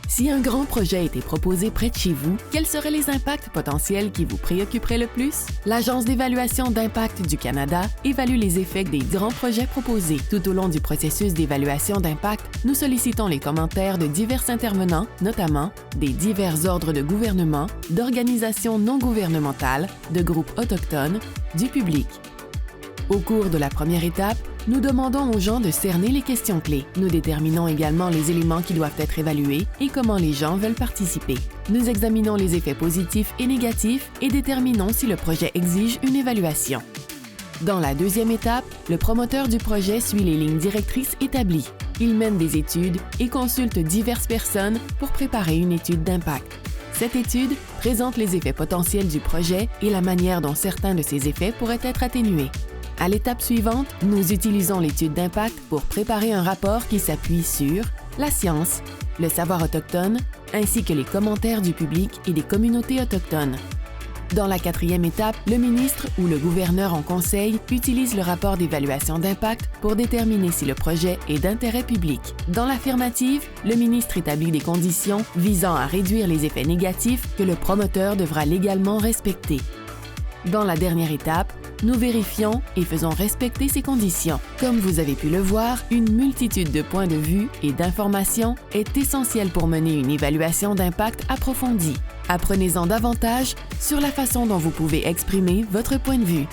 Si un grand projet était proposé près de chez vous, quels seraient les impacts potentiels qui vous préoccuperaient le plus? L'Agence d'évaluation d'impact du Canada évalue les effets des grands projets proposés. Tout au long du processus d'évaluation d'impact, nous sollicitons les commentaires de divers intervenants, notamment des divers ordres de gouvernement, d'organisations non gouvernementales, de groupes autochtones, du public. Au cours de la première étape, nous demandons aux gens de cerner les questions clés. Nous déterminons également les éléments qui doivent être évalués et comment les gens veulent participer. Nous examinons les effets positifs et négatifs et déterminons si le projet exige une évaluation. Dans la deuxième étape, le promoteur du projet suit les lignes directrices établies. Il mène des études et consulte diverses personnes pour préparer une étude d'impact. Cette étude présente les effets potentiels du projet et la manière dont certains de ces effets pourraient être atténués. À l'étape suivante, nous utilisons l'étude d'impact pour préparer un rapport qui s'appuie sur la science, le savoir autochtone, ainsi que les commentaires du public et des communautés autochtones. Dans la quatrième étape, le ministre ou le gouverneur en conseil utilise le rapport d'évaluation d'impact pour déterminer si le projet est d'intérêt public. Dans l'affirmative, le ministre établit des conditions visant à réduire les effets négatifs que le promoteur devra légalement respecter. Dans la dernière étape, nous vérifions et faisons respecter ces conditions. Comme vous avez pu le voir, une multitude de points de vue et d'informations est essentielle pour mener une évaluation d'impact approfondie. Apprenez-en davantage sur la façon dont vous pouvez exprimer votre point de vue.